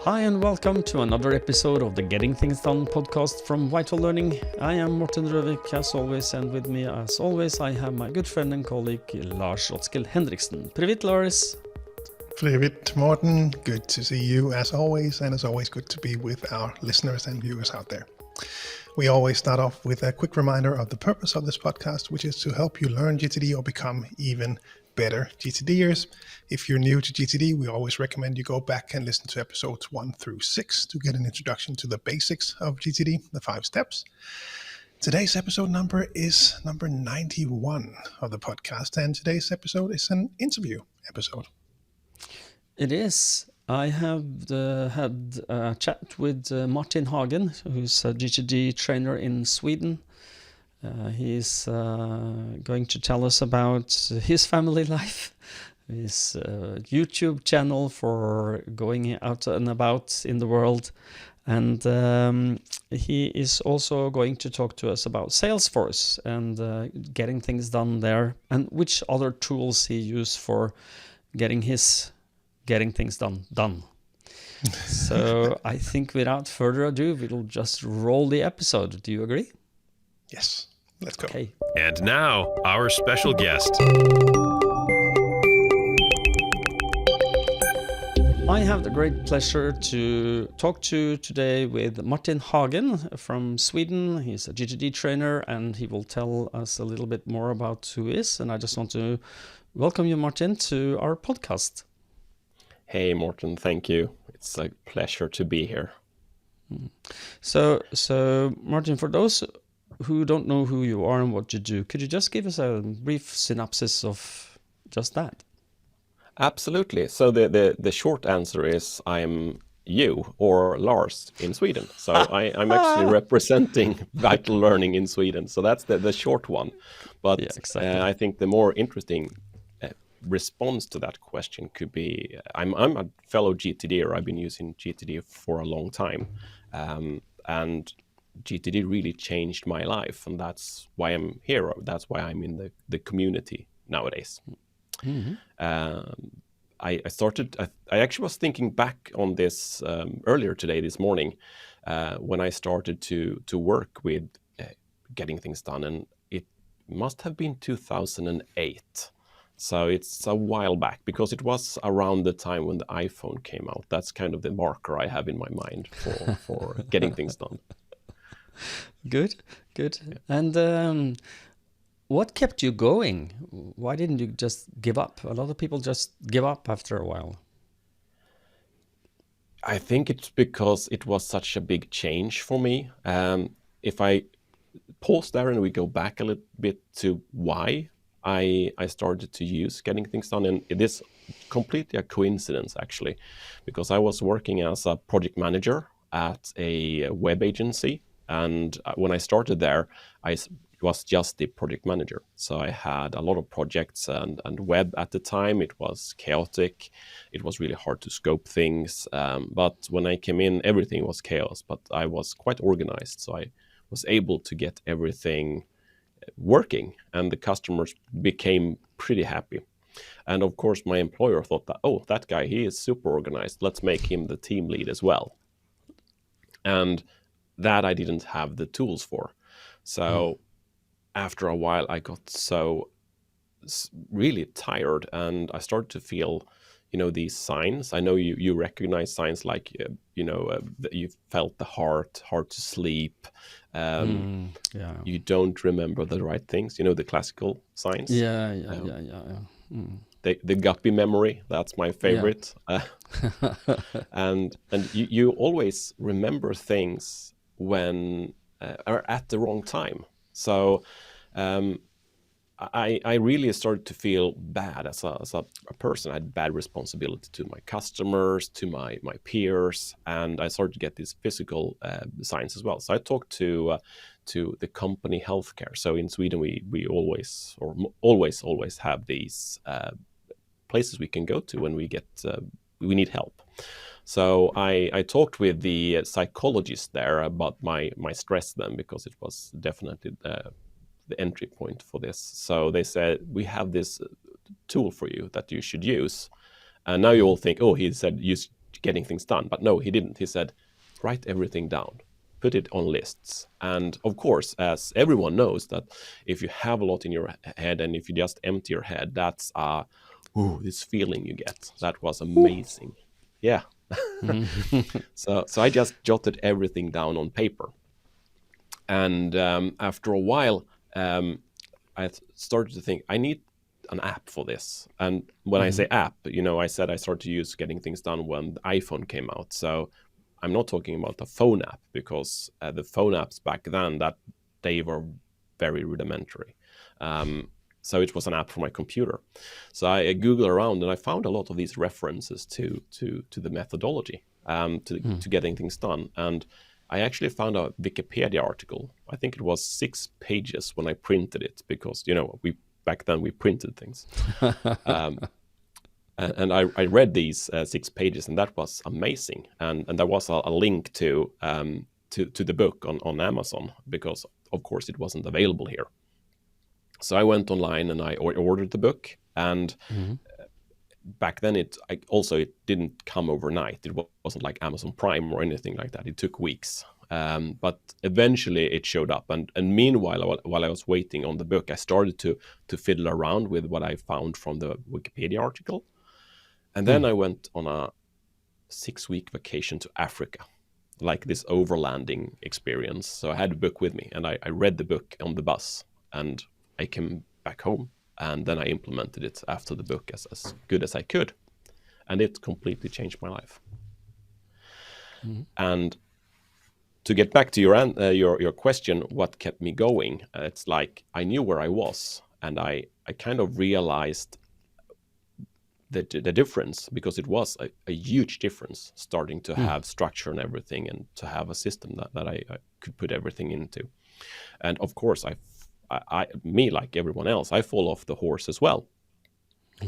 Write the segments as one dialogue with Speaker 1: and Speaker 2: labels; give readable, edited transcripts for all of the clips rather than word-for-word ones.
Speaker 1: Hi and welcome to another episode of the Getting Things Done podcast from Vital Learning. I am Morten Røvik as always, and with me as always I have my good friend and colleague Lars Rothschild Henriksen. Привет, Lars.
Speaker 2: Привет, Morten. Good to see you as always, and as always good to be with our listeners and viewers out there. We always start off with a quick reminder of the purpose of this podcast, which is to help you learn GTD or become even better GTDers. If you're new to GTD, we always recommend you go back and listen to episodes 1 through 6 to get an introduction to the basics of GTD, the 5 steps. Today's episode number is number 91 of the podcast, and today's episode is an interview episode.
Speaker 1: It is. I have had a chat with Martin Haagen, who's a GTD trainer in Sweden. He's going to tell us about his family life, his YouTube channel for going out and about in the world, and he is also going to talk to us about Salesforce and getting things done there, and which other tools he used for getting things done. So I think without further ado, we'll just roll the episode. Do you agree?
Speaker 2: Yes, let's go.
Speaker 1: Okay.
Speaker 3: And now, our special guest.
Speaker 1: I have the great pleasure to talk to today with Martin Haagen from Sweden. He's a GTD trainer, and he will tell us a little bit more about who he is. And I just want to welcome you, Martin, to our podcast.
Speaker 4: Hey, Morten, thank you. It's a pleasure to be here.
Speaker 1: So Martin, for those who don't know who you are and what you do, could you just give us a brief synopsis of just that?
Speaker 4: Absolutely. So the short answer is I'm you, or Lars, in Sweden. So I'm actually representing Vital Learning in Sweden. So that's the short one. But
Speaker 1: yeah, exactly.
Speaker 4: I think the more interesting response to that question could be I'm a fellow GTDer. I've been using GTD for a long time, and GTD really changed my life, and that's why I'm here. That's why I'm in the community nowadays. Mm-hmm. I actually was thinking back on this earlier today, this morning, when I started to work with getting things done, and it must have been 2008. So it's a while back, because it was around the time when the iPhone came out. That's kind of the marker I have in my mind for getting things done.
Speaker 1: Good. Yeah. And what kept you going? Why didn't you just give up? A lot of people just give up after a while.
Speaker 4: I think it's because it was such a big change for me. If I pause there and we go back a little bit to why I started to use getting things done, and it is completely a coincidence actually, because I was working as a project manager at a web agency, and when I started there, I was just the project manager. So I had a lot of projects, and web at the time, it was chaotic. It was really hard to scope things, but when I came in, everything was chaos, but I was quite organized, so I was able to get everything working, and the customers became pretty happy. And of course, my employer thought that, oh, that guy, he is super organized. Let's make him the team lead as well. And that I didn't have the tools for. So after a while, I got so really tired, and I started to feel, these signs. I know you recognize signs like, that you felt the heart, hard to sleep. You don't remember the right things, the classical signs.
Speaker 1: Yeah.
Speaker 4: The guppy memory, that's my favorite. Yeah. And you always remember things when are at the wrong time. So I really started to feel bad as a person. I had bad responsibility to my customers, to my peers, and I started to get these physical signs as well. So I talked to the company healthcare. So in Sweden, we always have these places we can go to when we need help. So I talked with the psychologist there about my stress then, because it was definitely the entry point for this. So they said, we have this tool for you that you should use. And now you all think, oh, he said getting things done. But no, he didn't. He said, write everything down, put it on lists. And of course, as everyone knows, that if you have a lot in your head and if you just empty your head, that's this feeling you get. That was amazing. Yeah. So I just jotted everything down on paper. And after a while, I started to think, I need an app for this. And when I say app, I said I started to use Getting Things Done when the iPhone came out. So I'm not talking about a phone app, because the phone apps back then, that they were very rudimentary. So it was an app for my computer. So I Googled around and I found a lot of these references to the methodology, to Getting Things Done. And I actually found a Wikipedia article. I think it was 6 pages when I printed it, because, back then we printed things. And I read these 6 pages, and that was amazing. And there was a link to the book on Amazon, because of course it wasn't available here. So I went online and I ordered the book. And back then it didn't come overnight. It wasn't like Amazon Prime or anything like that. It took weeks. But eventually it showed up. And meanwhile, while I was waiting on the book, I started to fiddle around with what I found from the Wikipedia article. And then I went on a 6-week vacation to Africa, like this overlanding experience. So I had the book with me, and I read the book on the bus, and I came back home, and then I implemented it after the book as good as I could. And it completely changed my life. And to get back to your question, what kept me going? It's like I knew where I was, and I kind of realized the difference, because it was a huge difference starting to have structure and everything, and to have a system that I could put everything into. And of course, me, like everyone else, I fall off the horse as well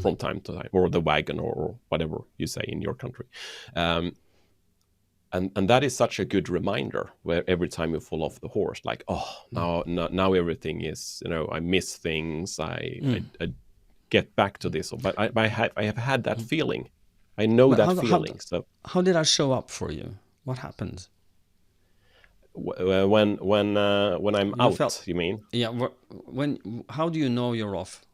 Speaker 4: from time to time, or the wagon, or whatever you say in your country. And that is such a good reminder, where every time you fall off the horse, like, now everything is, I miss things, I get back to this. But I have had that feeling. I know that feeling. So
Speaker 1: how did I show up for you? What happened?
Speaker 4: When I'm out, you mean?
Speaker 1: Yeah. How do you know you're off?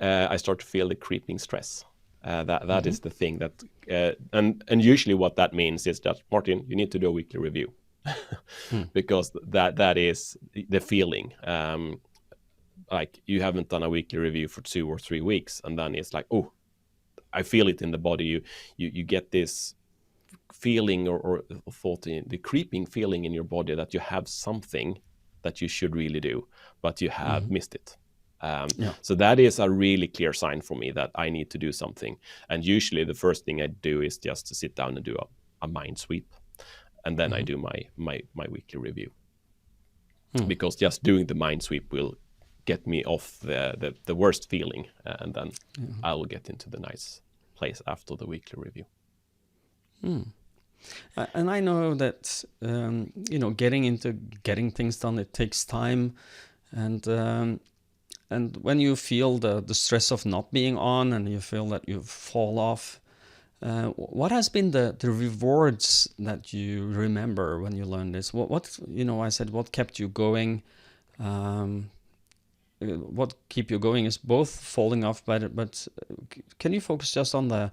Speaker 4: I start to feel the creeping stress. That is the thing that, and usually what that means is that, Martin, you need to do a weekly review, because that is the feeling. Like you haven't done a weekly review for 2 or 3 weeks, and then it's like, oh, I feel it in the body. You get this feeling or thought, the creeping feeling in your body that you have something that you should really do, but you have missed it. So that is a really clear sign for me that I need to do something. And usually the first thing I do is just to sit down and do a mind sweep, and then I do my weekly review, because just doing the mind sweep will get me off the worst feeling, and then I will get into the nice place after the weekly review.
Speaker 1: And I know that getting things done, it takes time, and when you feel the stress of not being on, and you feel that you fall off, what has been the rewards that you remember when you learned this? What I said, what kept you going? What keep you going is both falling off, but can you focus just on the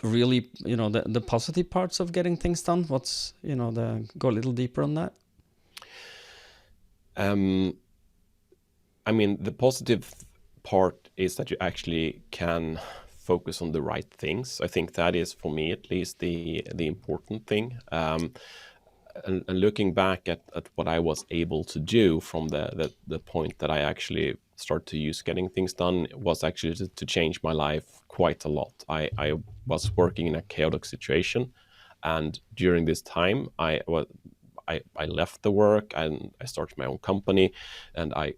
Speaker 1: really the positive parts of getting things done? What's go a little deeper on that?
Speaker 4: I mean, the positive part is that you actually can focus on the right things. I think that is, for me at least, the important thing. And looking back at what I was able to do from the point that I actually started to use Getting Things Done, was actually to change my life quite a lot. I was working in a chaotic situation, and during this time I left the work and I started my own company, and I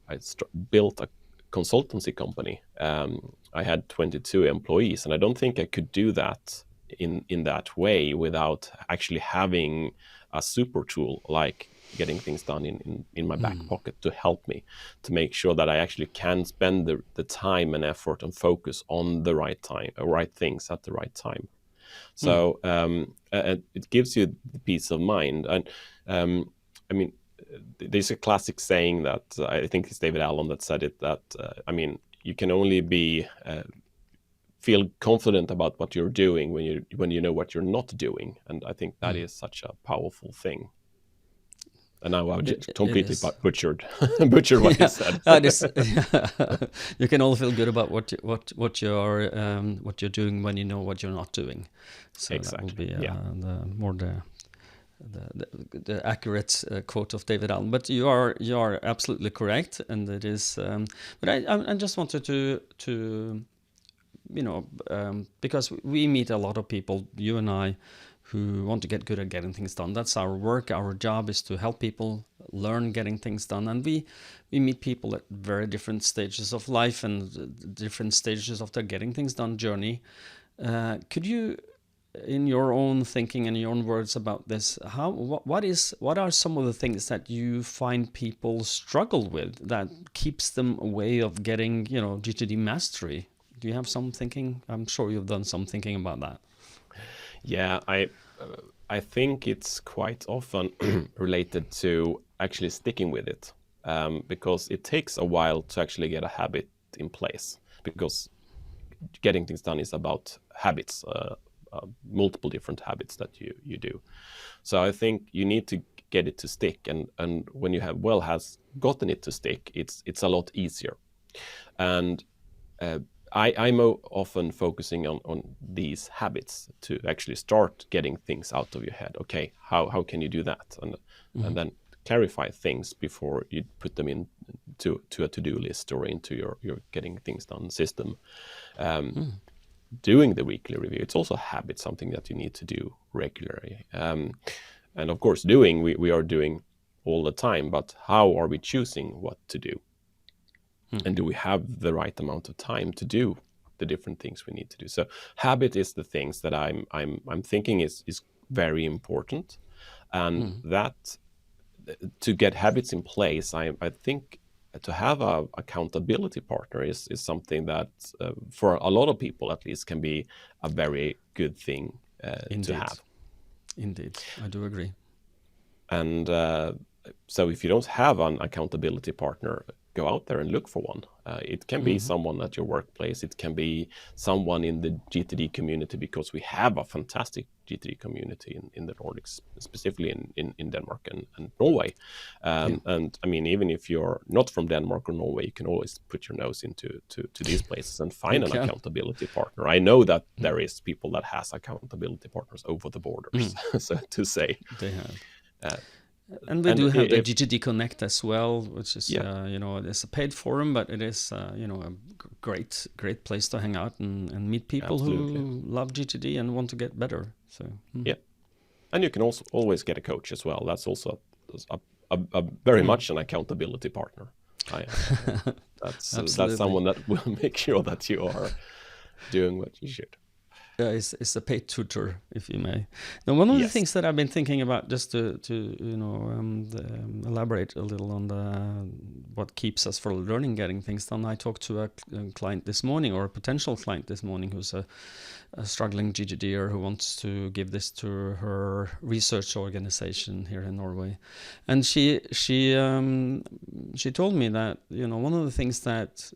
Speaker 4: built a consultancy company. I had 22 employees, and I don't think I could do that in that way without actually having a super tool like Getting Things Done in my back pocket to help me, to make sure that I actually can spend the time and effort and focus on the right things at the right time. So and it gives you the peace of mind. And I mean, there's a classic saying that I think it's David Allen that said it, that I mean, you can only be feel confident about what you're doing when you know what you're not doing, and I think that is such a powerful thing. And now I've just completely butchered what you said.
Speaker 1: You can all feel good about what you're doing when you know what you're not doing. So
Speaker 4: exactly.
Speaker 1: That will be the accurate quote of David Allen. But you are absolutely correct, and it is. But I just wanted to because we meet a lot of people, you and I, who want to get good at getting things done. That's our work. Our job is to help people learn getting things done. And we meet people at very different stages of life and different stages of their getting things done journey. Could you, in your own thinking and your own words about this, what are some of the things that you find people struggle with that keeps them away of getting, GTD mastery? Do you have some thinking? I'm sure you've done some thinking about that.
Speaker 4: Yeah, I think it's quite often related to actually sticking with it, because it takes a while to actually get a habit in place, because getting things done is about habits, multiple different habits that you do. So I think you need to get it to stick, and when you has gotten it to stick, it's a lot easier. And I'm often focusing on these habits to actually start getting things out of your head. Okay, how can you do that? And then clarify things before you put them to a to-do list or into your getting things done system. Doing the weekly review, it's also a habit, something that you need to do regularly. And of course, we are doing all the time, but how are we choosing what to do? And do we have the right amount of time to do the different things we need to do? So habit is the things that I'm thinking is very important, and that to get habits in place, I think to have a accountability partner is something that for a lot of people at least can be a very good thing to have.
Speaker 1: Indeed, I do agree.
Speaker 4: And so if you don't have an accountability partner, go out there and look for one. It can be someone at your workplace. It can be someone in the GTD community, because we have a fantastic GTD community in the Nordics, specifically in Denmark and Norway. And I mean, even if you're not from Denmark or Norway, you can always put your nose into these places and find an accountability partner. I know that there is people that has accountability partners over the borders, so to say.
Speaker 1: They have. And we do have the GTD Connect as well, which is it's a paid forum, but it is a great place to hang out and meet people who love GTD and want to get better. So
Speaker 4: yeah, and you can also always get a coach as well. That's also a very much an accountability partner. That's someone that will make sure that you are doing what you should.
Speaker 1: It's a paid tutor, if you may. Now, one of the things that I've been thinking about, just to elaborate a little on what keeps us from learning, getting things done. I talked to a client this morning, or a potential client this morning, who's a struggling GTDer who wants to give this to her research organization here in Norway, and she told me that one of the things that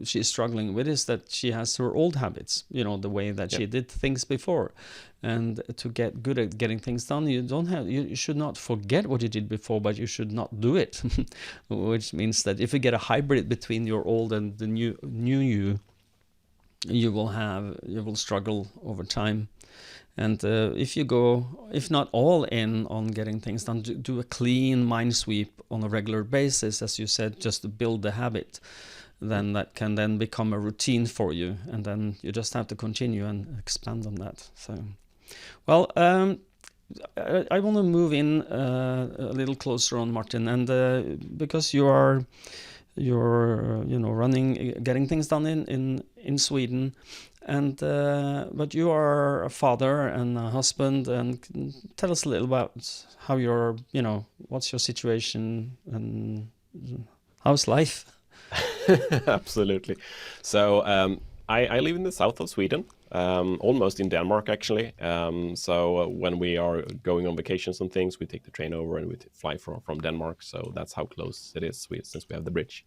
Speaker 1: she's struggling with is that she has her old habits, the way that she did things before. And to get good at getting things done, you should not forget what you did before, but you should not do it. Which means that if you get a hybrid between your old and the new you will struggle over time. And if you go, if not all in on getting things done, do a clean mind sweep on a regular basis, as you said, just to build the habit, then that can then become a routine for you, and then you just have to continue and expand on that. So, well, I want to move in a little closer on Martin, and because you're running, getting things done in Sweden, and but you are a father and a husband, and tell us a little about how what's your situation and how's life?
Speaker 4: Absolutely. So I live in the south of Sweden, almost in Denmark actually. So when we are going on vacations and things, we take the train over and we fly from Denmark. So that's how close it is since we have the bridge.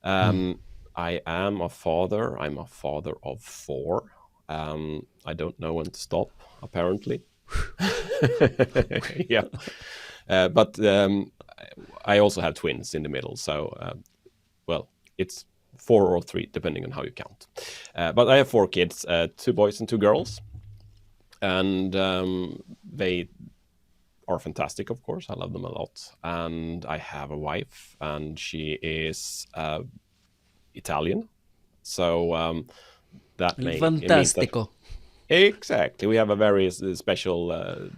Speaker 4: I am a father. I'm a father of 4. I don't know when to stop, apparently. Yeah. But I also have twins in the middle. So, well, it's 4 or 3, depending on how you count. But I have 4 kids, 2 boys and 2 girls. And they are fantastic, of course. I love them a lot. And I have a wife, and she is Italian. So that means
Speaker 1: Fantastico.
Speaker 4: Exactly. We have a very special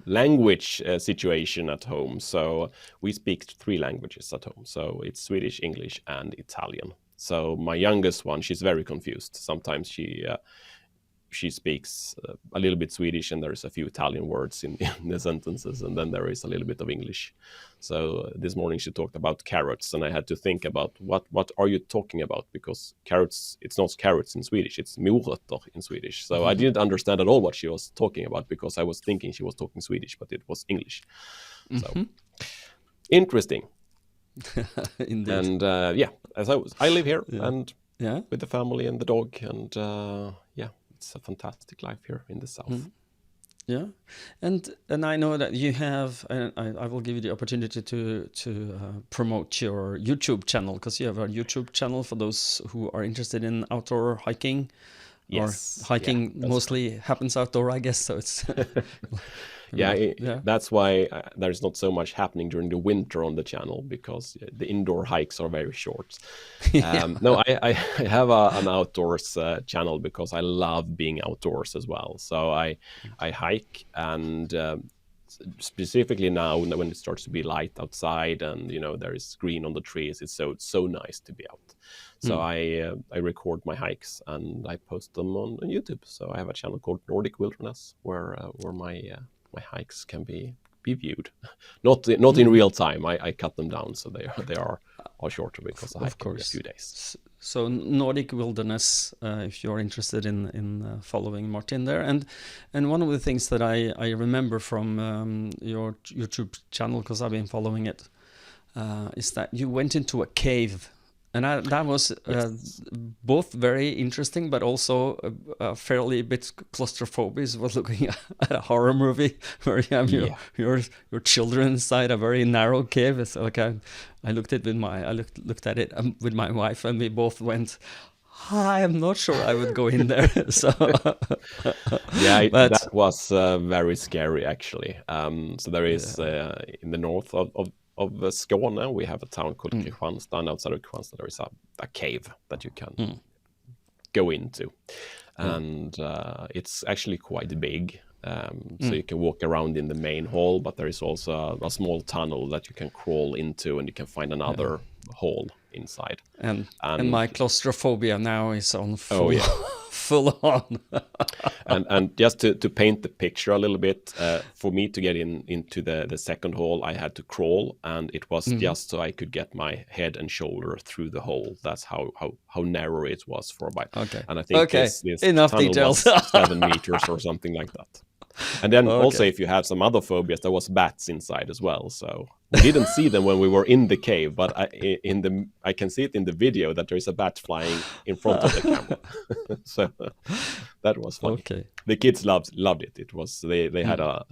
Speaker 4: language situation at home. So we speak 3 languages at home. So it's Swedish, English, and Italian. So my youngest one, she's very confused. Sometimes she speaks a little bit Swedish, and there's a few Italian words in the sentences, and then there is a little bit of English. So this morning she talked about carrots, and I had to think about what are you talking about, because carrots, it's not carrots in Swedish, it's morötter in Swedish. So I didn't understand at all what she was talking about, because I was thinking she was talking Swedish, but it was English. So interesting.
Speaker 1: Indeed.
Speaker 4: And as I live here and with the family and the dog, and it's a fantastic life here in the south.
Speaker 1: Yeah, and I know that you have, and I will give you the opportunity to promote your YouTube channel, because you have a YouTube channel for those who are interested in outdoor hiking.
Speaker 4: Yes,
Speaker 1: or hiking mostly happens outdoor, I guess. So it's
Speaker 4: that's why there's not so much happening during the winter on the channel, because the indoor hikes are very short. No, I have an outdoors channel because I love being outdoors as well. So I hike, and specifically now when it starts to be light outside and there is green on the trees, it's so nice to be out. So I record my hikes and I post them on YouTube. So I have a channel called Nordic Wilderness where my hikes can be viewed. Not in real time. I cut them down so they are shorter, because I hike every few days.
Speaker 1: So Nordic Wilderness, if you're interested in following Martin there, and one of the things that I remember from your YouTube channel, because I've been following it, is that you went into a cave. And that was both very interesting, but also fairly bit claustrophobic. Was looking at a horror movie where you have your children inside a very narrow cave. So I looked at it with my wife, and we both went, I am not sure I would go in there. So
Speaker 4: that was very scary actually. So there is in the north of Skåne, we have a town called Kristianstad, and outside of Kristianstad there is a cave that you can go into. And it's actually quite big. So you can walk around in the main hall, but there is also a small tunnel that you can crawl into, and you can find another hall inside. And
Speaker 1: my claustrophobia now is on full on.
Speaker 4: and just to paint the picture a little bit, for me to get into the second hall, I had to crawl, and it was just so I could get my head and shoulder through the hole. That's how narrow it was for a bite.
Speaker 1: Okay.
Speaker 4: And I think this
Speaker 1: enough
Speaker 4: tunnel
Speaker 1: details.
Speaker 4: was 7 meters or something like that. And then also, if you have some other phobias, there was bats inside as well. So we didn't see them when we were in the cave, but I can see it in the video that there is a bat flying in front of the camera. So that was funny.
Speaker 1: Okay.
Speaker 4: The kids loved it. It was they had a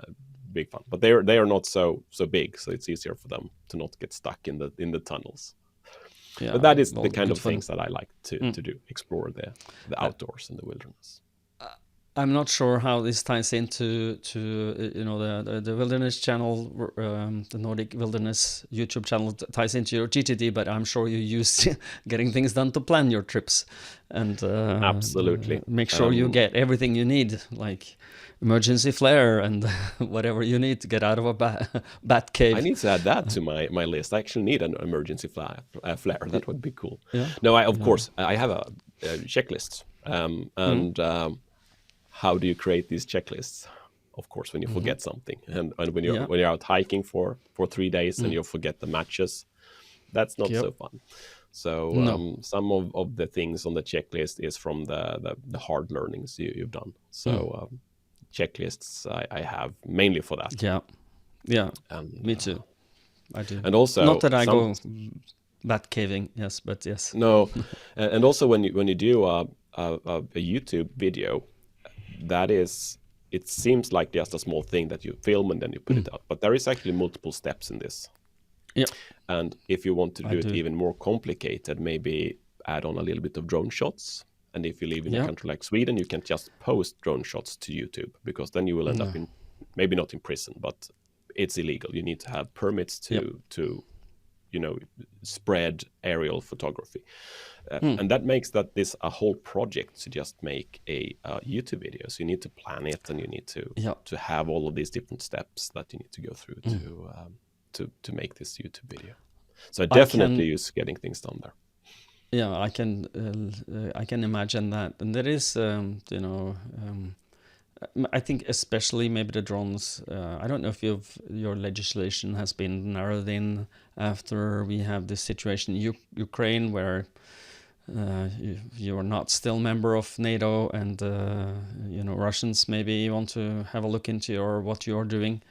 Speaker 4: big fun, but they are not so big, so it's easier for them to not get stuck in the tunnels. Yeah, but that is the kind of things that I like to do: explore the outdoors and the wilderness.
Speaker 1: I'm not sure how this ties into the wilderness channel, the Nordic Wilderness YouTube channel ties into your GTD, but I'm sure you use getting things done to plan your trips and
Speaker 4: absolutely
Speaker 1: make sure you get everything you need, like emergency flare and whatever you need to get out of a bat cave. I
Speaker 4: need to add that to my list. I actually need an emergency flare. That would be cool. Yeah. No, of course I have a checklist and. How do you create these checklists? Of course, when you forget something, and when you're out hiking for 3 days and you forget the matches, that's not so fun. So
Speaker 1: No.
Speaker 4: some of the things on the checklist is from the hard learnings you've done. So checklists I have mainly for that.
Speaker 1: Yeah,
Speaker 4: And,
Speaker 1: me too. I do.
Speaker 4: And also
Speaker 1: Not that I go bat caving, yes, but yes.
Speaker 4: No, and also when you do a YouTube video, it seems like just a small thing that you film and then you put it out, but there is actually multiple steps in this.
Speaker 1: Yeah.
Speaker 4: And if you want to do
Speaker 1: I
Speaker 4: it
Speaker 1: do.
Speaker 4: even more complicated, maybe add on a little bit of drone shots. And if you live in a country like Sweden, you can just post drone shots to YouTube, because then you will end up in, maybe not in prison, but it's illegal. You need to have permits to spread aerial photography. And that makes this a whole project to just make a YouTube video. So you need to plan it, and you need to have all of these different steps that you need to go through to make this YouTube video. So I definitely use getting things done there.
Speaker 1: Yeah, I can imagine that, and there is, I think especially maybe the drones. I don't know if your legislation has been narrowed in after we have this situation in Ukraine, where you are not still member of NATO, and Russians maybe want to have a look into what you are doing.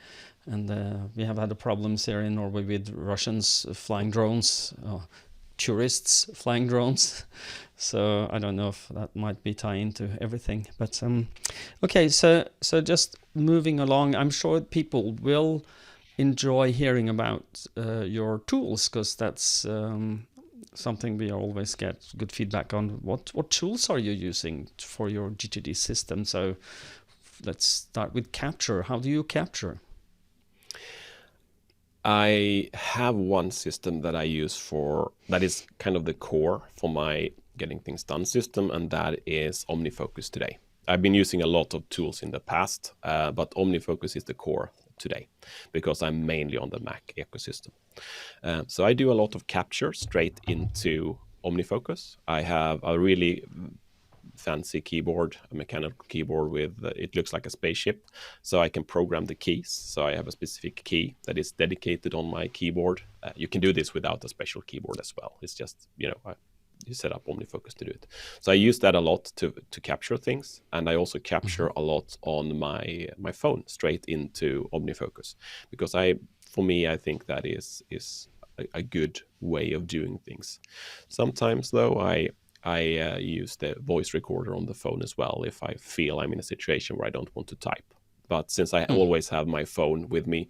Speaker 1: And we have had the problems here in Norway with Russians flying drones, tourists flying drones. So I don't know if that might be tied into everything. But okay, so just moving along, I'm sure people will enjoy hearing about your tools, because that's something we always get good feedback on. What tools are you using for your GTD system? So let's start with capture. How do you capture?
Speaker 4: I have one system that I use that is kind of the core for my getting things done system, and that is OmniFocus today. I've been using a lot of tools in the past, but OmniFocus is the core today, because I'm mainly on the Mac ecosystem. So I do a lot of capture straight into OmniFocus. I have a really fancy keyboard, a mechanical keyboard with it looks like a spaceship, so I can program the keys. So I have a specific key that is dedicated on my keyboard. You can do this without a special keyboard as well. It's just you set up OmniFocus to do it. So I use that a lot to capture things, and I also capture a lot on my phone straight into OmniFocus, because for me I think that is a good way of doing things. Sometimes though I use the voice recorder on the phone as well if I feel I'm in a situation where I don't want to type. But since I always have my phone with me,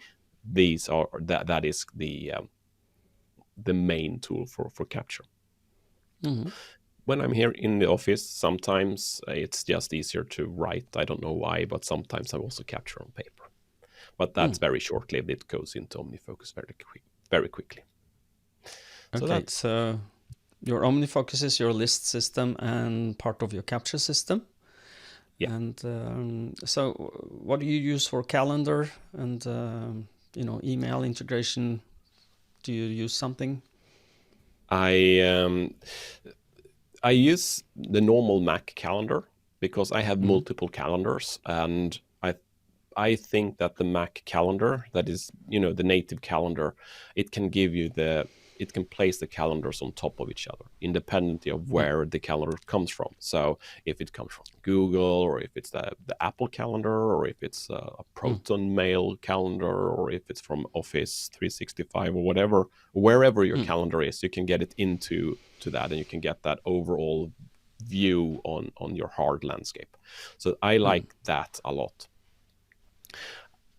Speaker 4: that is the main tool for capture. When I'm here in the office, sometimes it's just easier to write. I don't know why, but sometimes I also capture on paper. But that's very short-lived. It goes into OmniFocus very quickly.
Speaker 1: Okay, so your OmniFocus is your list system and part of your capture system.
Speaker 4: Yeah.
Speaker 1: And so what do you use for calendar and email integration? Do you use something?
Speaker 4: I use the normal Mac calendar because I have multiple calendars, and I think that the Mac calendar, that is the native calendar, it can place the calendars on top of each other, independently of where the calendar comes from. So if it comes from Google, or if it's the Apple calendar, or if it's a Proton Mail calendar, or if it's from Office 365 or whatever, wherever your calendar is, you can get it into that, and you can get that overall view on your hard landscape. So I like that a lot.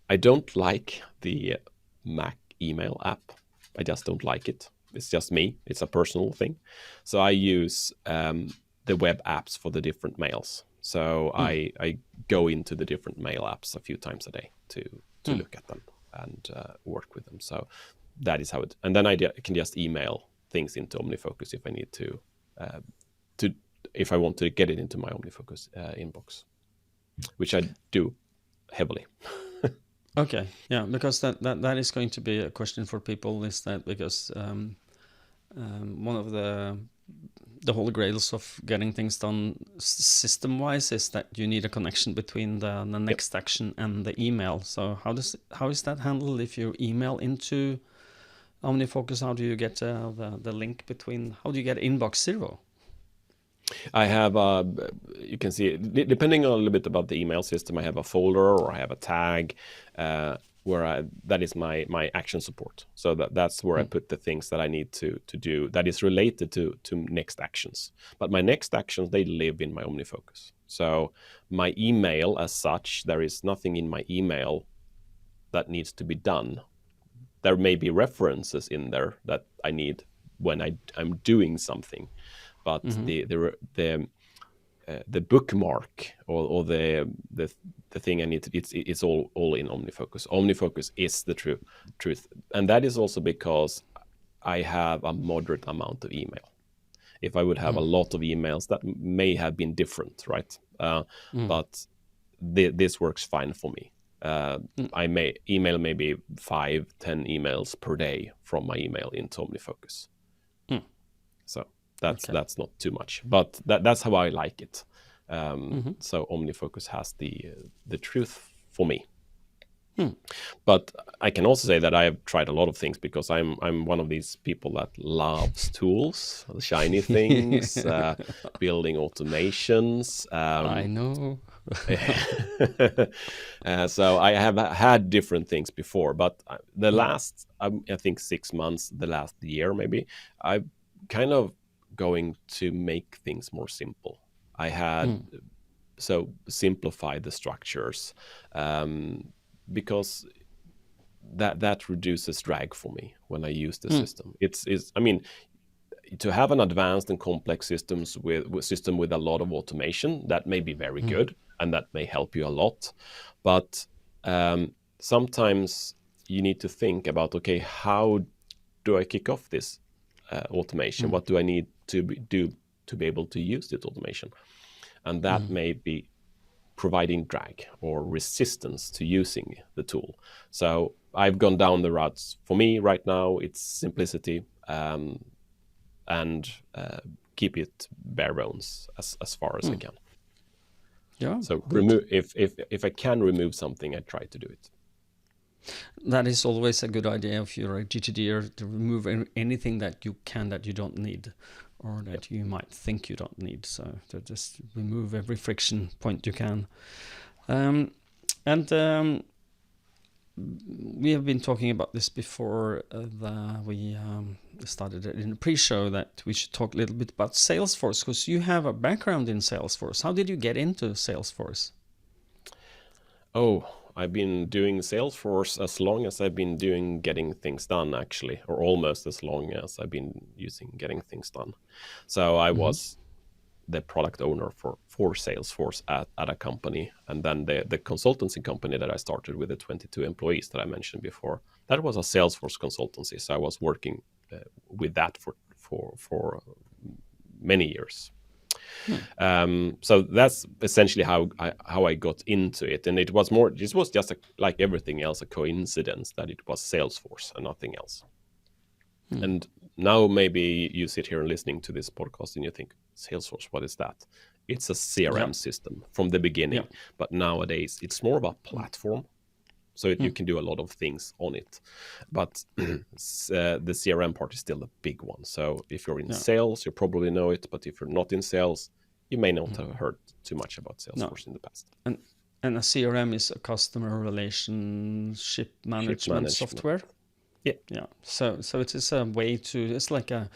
Speaker 4: I don't like the Mac email app. I just don't like it. It's just me. It's a personal thing. So I use the web apps for the different mails. So I go into the different mail apps a few times a day to look at them and work with them. So that is how it. And then I can just email things into OmniFocus if I need to if I want to get it into my OmniFocus inbox, which I do heavily.
Speaker 1: Okay, yeah, because that is going to be a question for people, is that because one of the holy grails of getting things done system-wise is that you need a connection between the next action and the email. So how is that handled if you email into OmniFocus, how do you get the link between, how do you get inbox zero?
Speaker 4: I have, you can see, depending on a little bit about the email system, I have a folder or I have a tag where that is my action support. So that's where I put the things that I need to do that is related to next actions. But my next actions, they live in my OmniFocus. So my email as such, there is nothing in my email that needs to be done. There may be references in there that I need when I'm doing something, but the bookmark or the thing I need to, it's all in OmniFocus. OmniFocus is the truth, and that is also because I have a moderate amount of email. If I would have a lot of emails, that may have been different, right? But this works fine for me. I may email maybe 5-10 emails per day from my email into OmniFocus. So that's not too much, but that's how I like it. So OmniFocus has the truth for me. But I can also say that I have tried a lot of things because I'm one of these people that loves tools, shiny things, building automations.
Speaker 1: I know.
Speaker 4: So I have had different things before, but the last, I think 6 months, the last year maybe, I'm kind of going to make things more simple. I had so simplify the structures because that reduces drag for me when I use the system. It's I mean, to have an advanced and complex system with a lot of automation, that may be very good and that may help you a lot, but sometimes you need to think about, okay, how do I kick off this automation? What do I need to do to be able to use this automation? And that may be providing drag or resistance to using the tool. So I've gone down the routes. For me right now, it's simplicity and keep it bare bones as far as I can.
Speaker 1: Yeah.
Speaker 4: So remove if I can remove something, I try to do it.
Speaker 1: That is always a good idea if you're a GTDer, to remove anything that you can that you don't need, or that you might think you don't need. So to just remove every friction point you can. We have been talking about this before we started it in the pre-show, that we should talk a little bit about Salesforce, because you have a background in Salesforce. How did you get into Salesforce?
Speaker 4: Oh, I've been doing Salesforce as long as I've been doing getting things done, actually, or almost as long as I've been using getting things done. So I was the product owner for Salesforce at a company, and then the consultancy company that I started with the 22 employees that I mentioned before, that was a Salesforce consultancy. So I was working with that for many years. So that's essentially how I got into it, and it was more. This was just like everything else, a coincidence that it was Salesforce and nothing else. And now maybe you sit here and listening to this podcast and you think, Salesforce, what is that? It's a CRM system from the beginning, but nowadays it's more of a platform, so you can do a lot of things on it. But the CRM part is still a big one. So if you're in sales, you probably know it, but if you're not in sales, you may not have heard too much about Salesforce in the past.
Speaker 1: And a CRM is a customer relationship management software. Yeah. So it is a way to. It's like an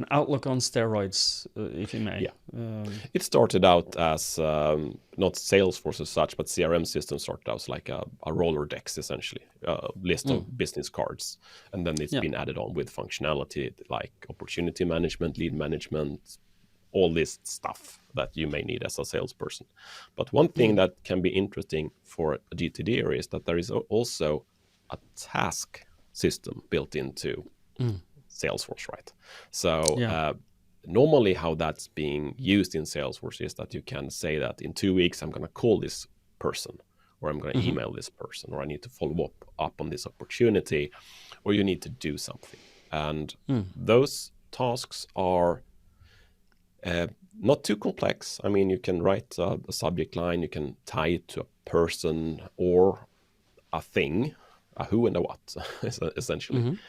Speaker 1: Outlook on steroids, if you may.
Speaker 4: Yeah. It started out as not Salesforce as such, but CRM system started out as like a Rolodex, essentially, a list of business cards, and then it's been added on with functionality like opportunity management, lead management, all this stuff that you may need as a salesperson. But one thing that can be interesting for a GTD is that there is also a task system built into Salesforce, right? So normally how that's being used in Salesforce is that you can say that in 2 weeks I'm going to call this person, or I'm going to email this person, or I need to follow up on this opportunity, or you need to do something. And those tasks are not too complex. I mean, you can write a subject line, you can tie it to a person or a thing, a who and a what, essentially.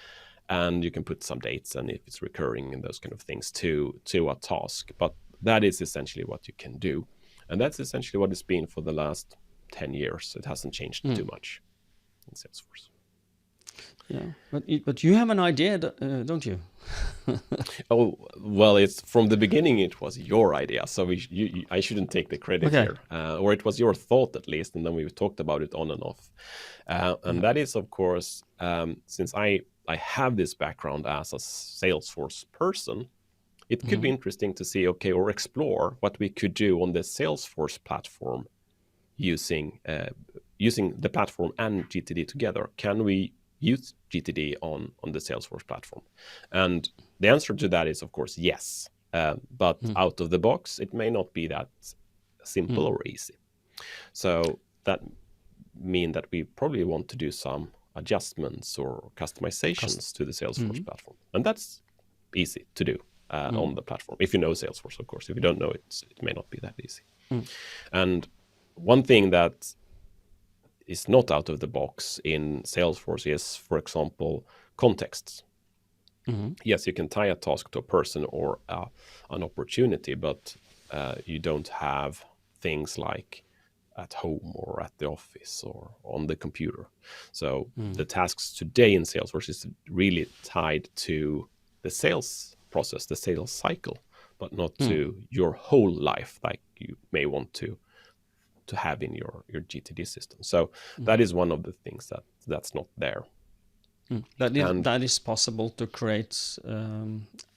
Speaker 4: and you can put some dates and if it's recurring and those kind of things to a task. But that is essentially what you can do, and that's essentially what it's been for the last 10 years. It hasn't changed too much in Salesforce.
Speaker 1: Yeah, but you have an idea, don't you?
Speaker 4: Oh, well, it's from the beginning it was your idea, so I shouldn't take the credit here, or it was your thought at least, and then we talked about it on and off. And that is, of course, since I have this background as a Salesforce person, it could be interesting to see, okay, or explore what we could do on the Salesforce platform using the platform and GTD together. Can we use GTD on the Salesforce platform? And the answer to that is, of course, yes. But out of the box, it may not be that simple or easy. So that mean that we probably want to do some adjustments or customizations to the Salesforce platform. And that's easy to do on the platform. If you know Salesforce, of course. If you don't know it, it may not be that easy. And one thing that is not out of the box in Salesforce is, for example, contexts. Yes, you can tie a task to a person or an opportunity, but you don't have things like at home or at the office or on the computer. So the tasks today in Salesforce is really tied to the sales process, the sales cycle, but not to your whole life like you may want to have in your GTD system. So that is one of the things that's not there.
Speaker 1: That is possible to create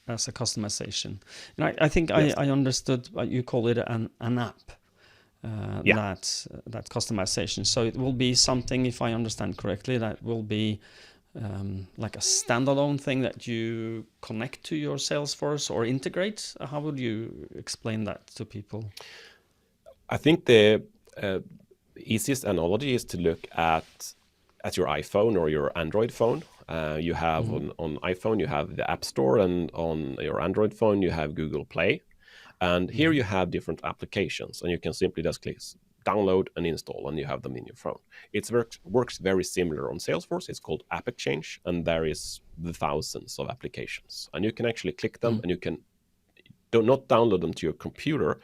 Speaker 1: as a customization. And I think I understood you call it an app. That customization. So it will be something, if I understand correctly, that will be like a standalone thing that you connect to your Salesforce or integrate. How would you explain that to people?
Speaker 4: I think the easiest analogy is to look at your iPhone or your Android phone. You have on iPhone, you have the App Store, and on your Android phone, you have Google Play. And here you have different applications, and you can simply just click download and install, and you have them in your phone. It works very similar on Salesforce. It's called App Exchange, and there is the thousands of applications. And you can actually click them, and you can not download them to your computer,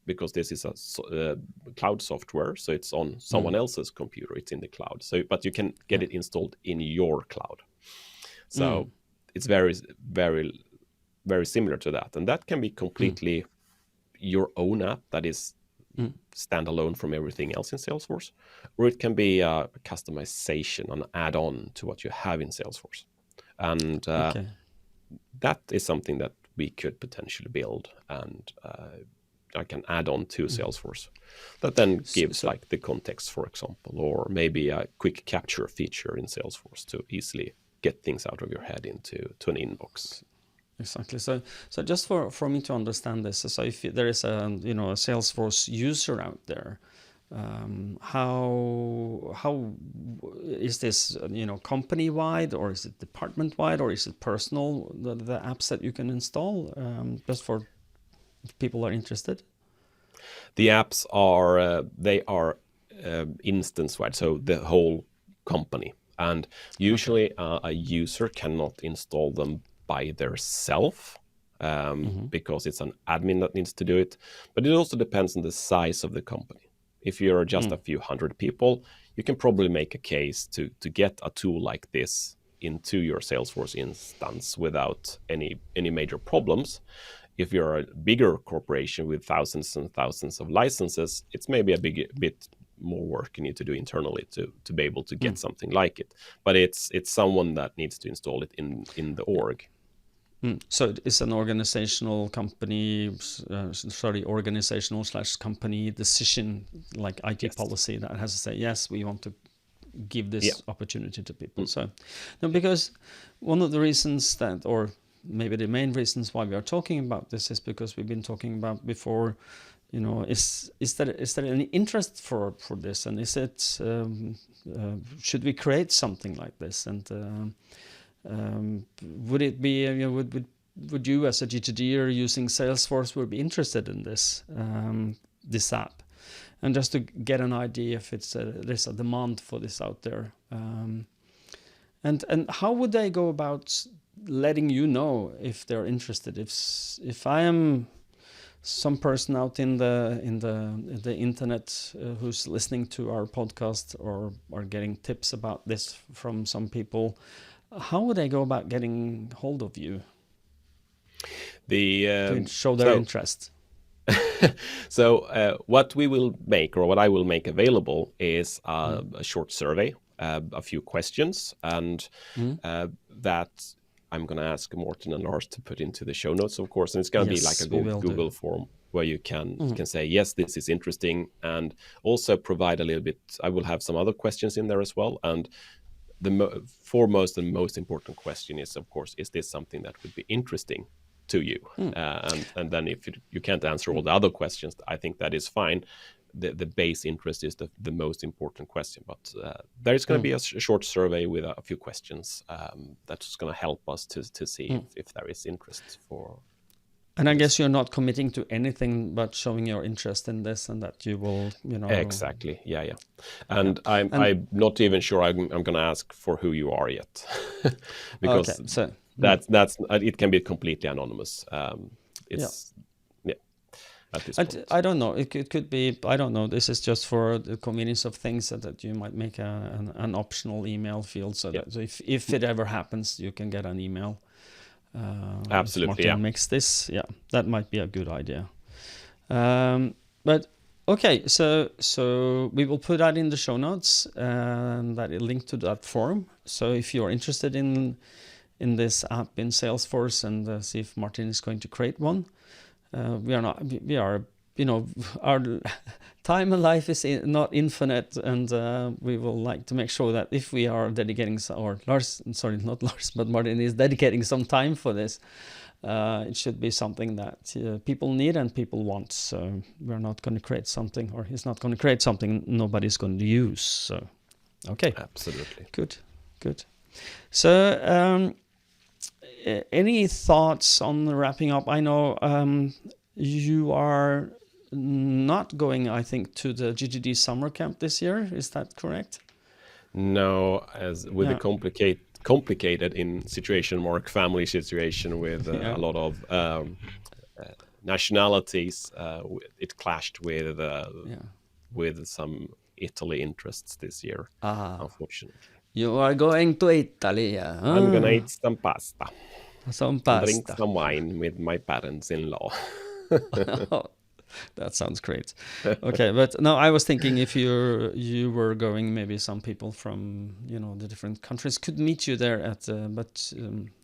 Speaker 4: because this is a cloud software, so it's on someone else's computer. It's in the cloud. So, but you can get it installed in your cloud. So it's very, very, very similar to that, and that can be completely your own app that is standalone from everything else in Salesforce, or it can be a customization, an add-on to what you have in Salesforce, and that is something that we could potentially build and I can add on to Salesforce that then gives like the context, for example, or maybe a quick capture feature in Salesforce to easily get things out of your head into an inbox.
Speaker 1: Exactly. So just for me to understand this, so if there is a Salesforce user out there, how is this company wide, or is it department wide, or is it personal, the apps that you can install, just for if people are interested?
Speaker 4: The apps are instance wide, so the whole company, and usually a user cannot install them by themselves because it's an admin that needs to do it. But it also depends on the size of the company. If you're just a few hundred people, you can probably make a case to get a tool like this into your Salesforce instance without any major problems. If you're a bigger corporation with thousands and thousands of licenses, it's maybe a bit more work you need to do internally to be able to get something like it. But it's someone that needs to install it in the org.
Speaker 1: So it's an organizational company, organizational/company decision, like IT policy, that has to say, yes, we want to give this opportunity to people. So, no, because one of the reasons that, or maybe the main reasons why we are talking about this, is because we've been talking about before, is there any interest for this, and is it should we create something like this, and would it be would you as a GTDer using Salesforce would be interested in this this app, and just to get an idea if there's a demand for this out there. And how would they go about letting you know if they're interested? If I am some person out in the internet who's listening to our podcast or are getting tips about this from some people, how would they go about getting hold of you to show their interest?
Speaker 4: So what we will make, or what I will make available, is a short survey, a few questions, and that I'm going to ask Morten and Lars to put into the show notes, of course. And it's going to be like a Google form where you can say, yes, this is interesting, and also provide a little bit. I will have some other questions in there as well. And the foremost and most important question is, of course, is this something that would be interesting to you? And then if you can't answer all the other questions, I think that is fine. The base interest is the most important question. But there is going to be a short survey with a few questions that's going to help us to see if there is interest for.
Speaker 1: And I guess you're not committing to anything but showing your interest in this, and that you will,
Speaker 4: Exactly. Yeah. And I'm not even sure I'm going to ask for who you are yet, because that's it can be completely anonymous. At this point.
Speaker 1: I don't know. It could be. I don't know. This is just for the convenience of things, that you might make an optional email field, so that if it ever happens, you can get an email.
Speaker 4: Absolutely.
Speaker 1: Martin makes this. Yeah, that might be a good idea. But okay, so we will put that in the show notes, and that link to that form. So if you're interested in this app in Salesforce, and see if Martin is going to create one. We are, our time and life is not infinite, and we will like to make sure that if we are dedicating, not Lars, but Martin is dedicating some time for this, it should be something that people need and people want. So we're not going to create something, or he's not going to create something nobody's going to use. So, okay.
Speaker 4: Absolutely.
Speaker 1: Good. So, any thoughts on wrapping up? I know you are not going, I think, to the GTD Summer Camp this year. Is that correct?
Speaker 4: No, as with the complicated family situation with a lot of nationalities, it clashed with some Italy interests this year, unfortunately.
Speaker 1: You are going to Italy, yeah.
Speaker 4: I'm gonna eat some pasta.
Speaker 1: Some pasta.
Speaker 4: Drink some wine with my parents-in-law.
Speaker 1: That sounds great. Okay, but no, I was thinking if you were going, maybe some people from the different countries could meet you there but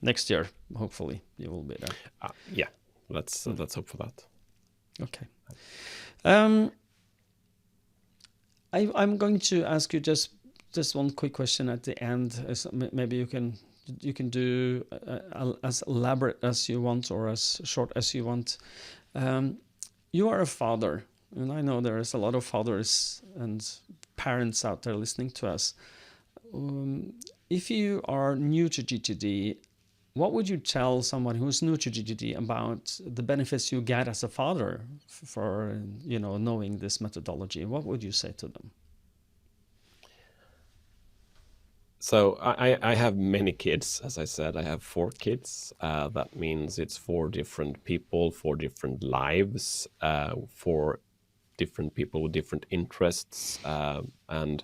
Speaker 1: next year, hopefully, you will be there.
Speaker 4: Yeah, let's hope for that.
Speaker 1: Okay. I'm going to ask you just one quick question at the end. Maybe you can do as elaborate as you want, or as short as you want. You are a father, and I know there is a lot of fathers and parents out there listening to us. If you are new to GTD, what would you tell someone who's new to GTD about the benefits you get as a father for knowing this methodology? What would you say to them?
Speaker 4: So I have many kids, as I said. I have 4 kids. That means it's 4 different people, 4 different lives, 4 different people with different interests. And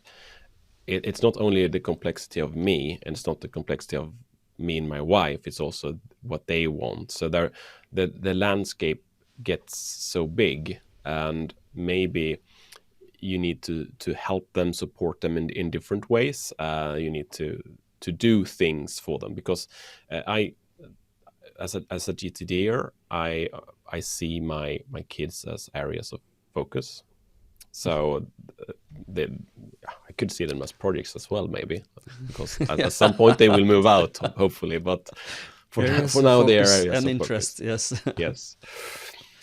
Speaker 4: it's not only the complexity of me, and it's not the complexity of me and my wife, it's also what they want. So the landscape gets so big, and maybe you need to help them, support them in different ways. You need to do things for them, because as a GTDer, I see my kids as areas of focus. So I could see them as projects as well, maybe, because at some point they will move out, hopefully. But for now, they are areas
Speaker 1: and
Speaker 4: of
Speaker 1: interest.
Speaker 4: focus.
Speaker 1: Yes.
Speaker 4: Yes.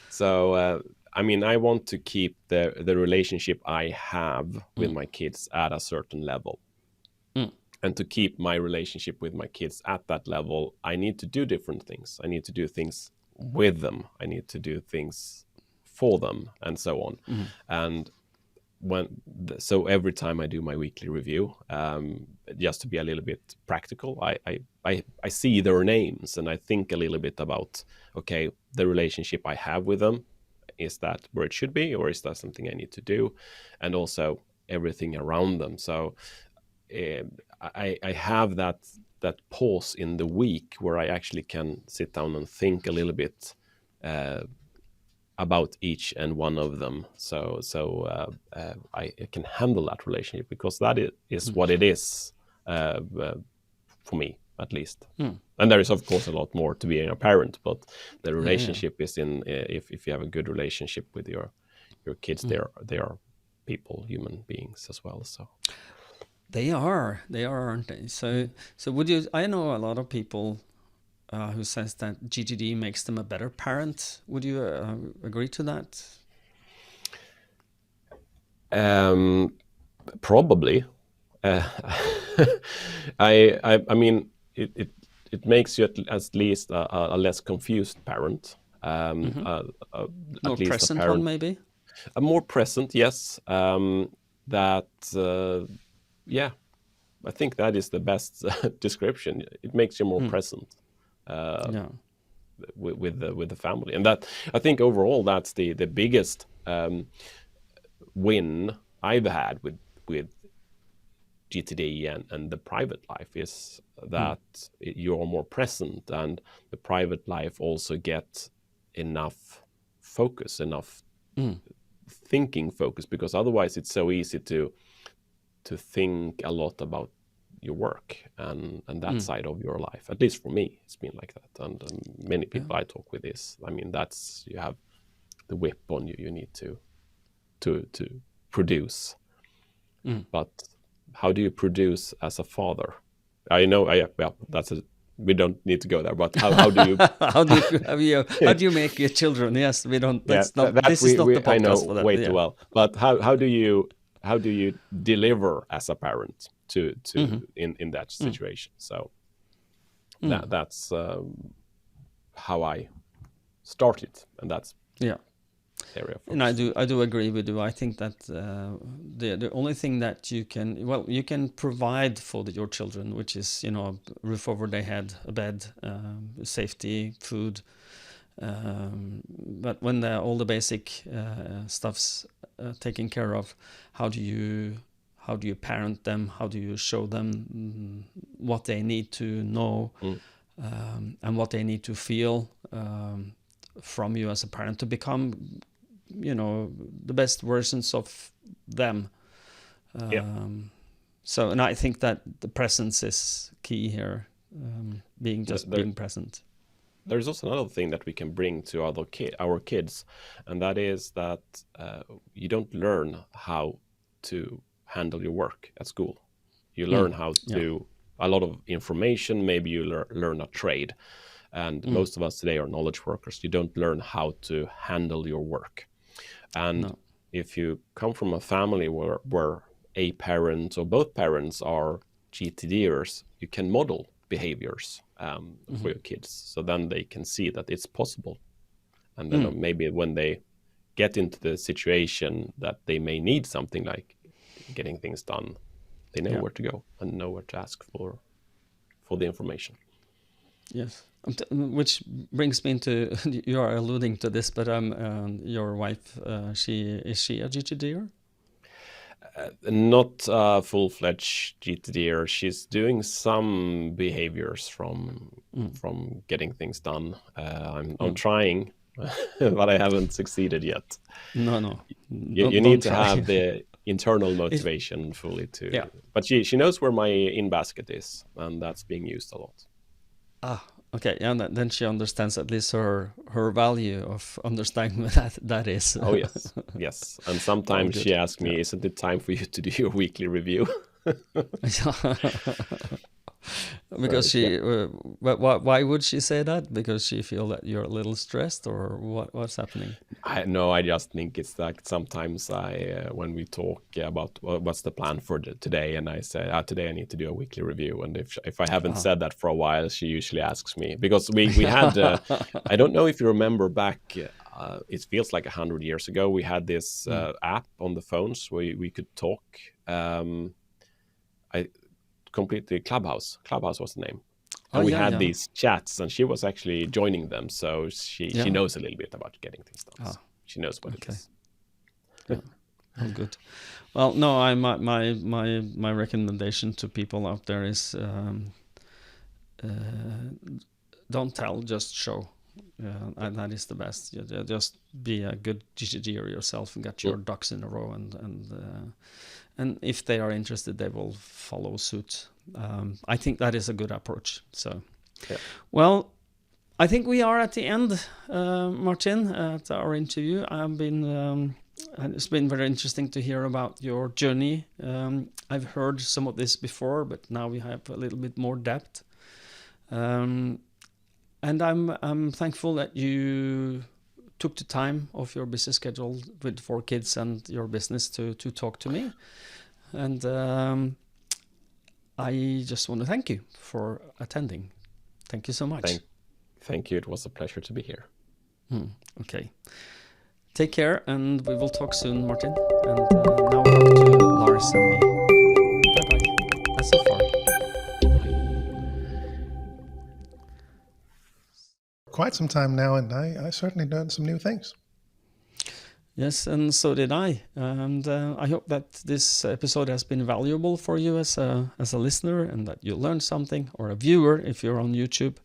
Speaker 4: So. I want to keep the relationship I have with my kids at a certain level. And to keep my relationship with my kids at that level, I need to do different things. I need to do things with them. I need to do things for them, and so on. And so every time I do my weekly review, just to be a little bit practical, I see their names and I think a little bit about, okay, the relationship I have with them, is that where it should be, or is that something I need to do? And also everything around them. So I have that pause in the week where I actually can sit down and think a little bit about each and one of them. So I can handle that relationship, because that is what it is for me, at least. And there is, of course, a lot more to being a parent, but the relationship is in, if you have a good relationship with your kids, they are people, human beings as well. So
Speaker 1: they are, aren't they? So would you? I know a lot of people who says that GTD makes them a better parent. Would you agree to that?
Speaker 4: Probably. I mean, it makes you at least a less confused parent.
Speaker 1: More present one, maybe.
Speaker 4: A more present, yes. Yeah, I think that is the best description. It makes you more present with the family, and that, I think, overall that's the biggest win I've had with GTD and the private life, is that you're more present, and the private life also gets enough focus, enough thinking focus, because otherwise it's so easy to think a lot about your work and that side of your life. At least for me, it's been like that, and many people I talk with is, I mean, that's, you have the whip on you need to produce. But how do you produce as a father? I know, we don't need to go there, but how do you
Speaker 1: how do you make your children? Yes, we don't. That's not. This is not the podcast
Speaker 4: I know
Speaker 1: for that.
Speaker 4: Way too well. But how do you deliver as a parent to in that situation? So that's how I started, and that's area.
Speaker 1: And I do agree with you. I think that the only thing that you can provide for your children, which is, you know, a roof over their head, a bed, safety, food. But when all the basic stuff's taken care of, how do you parent them? How do you show them what they need to know and what they need to feel from you as a parent to become, you know, the best versions of them. So, and I think that the presence is key here, being present.
Speaker 4: There's also another thing that we can bring to our kids, and that is that you don't learn how to handle your work at school. You learn how to, a lot of information, maybe you learn a trade. And most of us today are knowledge workers. You don't learn how to handle your work. And if you come from a family where a parent or both parents are GTDers, you can model behaviors for your kids. So then they can see that it's possible. And then maybe when they get into the situation that they may need something like getting things done, they know where to go and know where to ask for the information.
Speaker 1: Yes. Which brings me into, you are alluding to this, but your wife, is she a GTDer?
Speaker 4: Not a full-fledged GTDer. She's doing some behaviors from getting things done. I'm trying, but I haven't succeeded yet.
Speaker 1: No.
Speaker 4: You need to have the internal motivation fully to. Yeah. But she knows where my in basket is, and that's being used a lot.
Speaker 1: Okay, yeah, then she understands at least her value of understanding what that is.
Speaker 4: Oh yes. And sometimes she asks me, "Isn't it time for you to do your weekly review?"
Speaker 1: Because why would she say that? Because she feel that you're a little stressed, or what's happening?
Speaker 4: I just think it's like sometimes when we talk about what's the plan for today, and I say today I need to do a weekly review, and if I haven't said that for a while, she usually asks me, because we had I don't know if you remember back it feels like 100 years ago. We had this app on the phones where we could talk. I completely Clubhouse was the name. And we had these chats, and she was actually joining them, so she knows a little bit about getting things done. So she knows what it is.
Speaker 1: Yeah. Oh, good. Well, no, my recommendation to people out there is don't tell, just show. And that is the best. Just be a good GTDer yourself and get your ducks in a row, and if they are interested, they will follow suit. I think that is a good approach. So, well, I think we are at the end, Martin, at our interview. It's been very interesting to hear about your journey. I've heard some of this before, but now we have a little bit more depth. And I'm thankful that you took the time of your busy schedule with 4 kids and your business to talk to me. And I just want to thank you for attending. Thank you so much.
Speaker 4: Thank you. It was a pleasure to be here.
Speaker 1: Okay. Take care, and we will talk soon, Martin. And now back to Lars and me. Bye-bye. That's so far.
Speaker 2: Quite some time now, and I certainly learned some new things.
Speaker 1: Yes, and so did I. And I hope that this episode has been valuable for you as a listener, and that you learned something, or a viewer if you're on YouTube.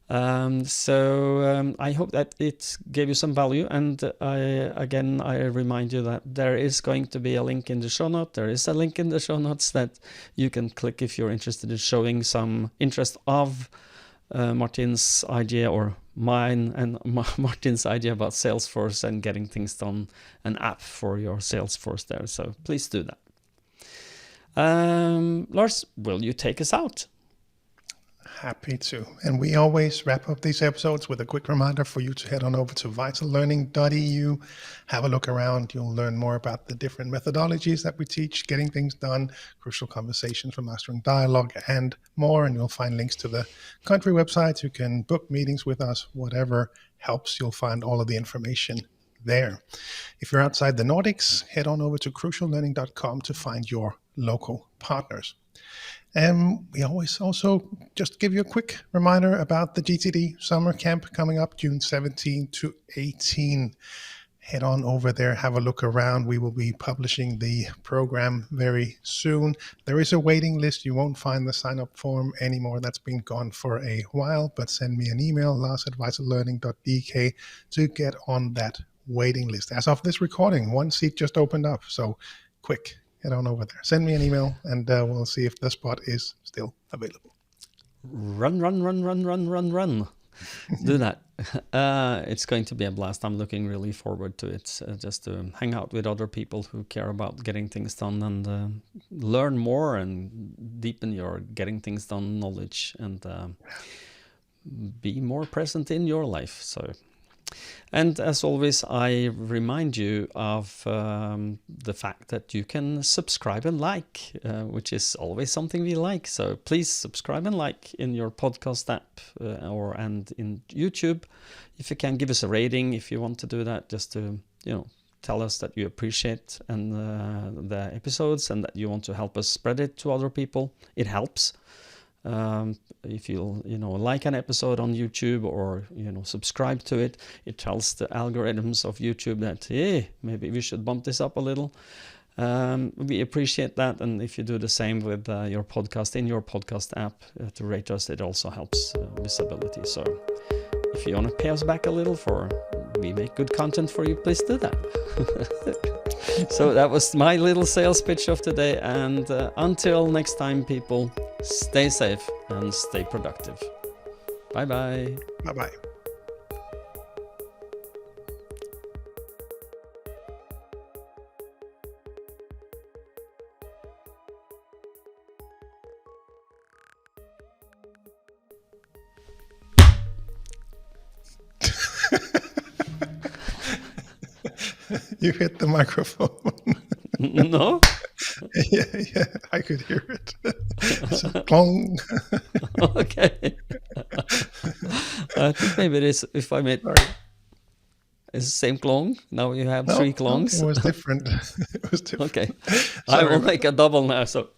Speaker 1: I hope that it gave you some value. And I remind you that there is going to be a link in the show note. There is a link in the show notes that you can click if you're interested in showing some interest of Martin's idea, or mine and Martin's idea about Salesforce and getting things done, an app for your Salesforce there. So please do that. Lars, will you take us out?
Speaker 2: Happy to. And we always wrap up these episodes with a quick reminder for you to head on over to vitallearning.eu, have a look around. You'll learn more about the different methodologies that we teach, getting things done, crucial conversations for mastering dialogue, and more. And you'll find links to the country websites. You can book meetings with us, whatever helps. You'll find all of the information there. If you're outside the Nordics, head on over to cruciallearning.com to find your local partners. And we always also just give you a quick reminder about the GTD Summer Camp coming up June 17 to 18. Head on over there, have a look around. We will be publishing the program very soon. There is a waiting list. You won't find the sign-up form anymore. That's been gone for a while, but send me an email, lars@vitallearning.dk, to get on that waiting list. As of this recording, 1 seat just opened up, so quick. Head on over there. Send me an email, and we'll see if the spot is still available.
Speaker 1: Run. Do that. It's going to be a blast. I'm looking really forward to it, just to hang out with other people who care about getting things done, and learn more and deepen your getting things done knowledge, and be more present in your life. And as always, I remind you of the fact that you can subscribe and like, which is always something we like. So please subscribe and like in your podcast app and in YouTube. If you can, give us a rating if you want to do that, just to tell us that you appreciate the episodes, and that you want to help us spread it to other people. It helps. If you'll like an episode on YouTube, or subscribe to it, it tells the algorithms of YouTube that, hey, maybe we should bump this up a little. We appreciate that, and if you do the same with your podcast in your podcast app to rate us, it also helps visibility. So if you want to pay us back a little for we make good content for you, please do that. So that was my little sales pitch of today, and until next time, people, stay safe and stay productive. Bye-bye.
Speaker 2: Bye-bye. You hit the microphone.
Speaker 1: No?
Speaker 2: Yeah, I could hear it. So, clong.
Speaker 1: Okay. I think maybe it is if I made...
Speaker 2: Sorry.
Speaker 1: Is the same clone? Now you have
Speaker 2: No,
Speaker 1: 3 clones?
Speaker 2: No, it was different. It was different.
Speaker 1: Okay. I
Speaker 2: Sorry
Speaker 1: will
Speaker 2: about
Speaker 1: make a double now, so...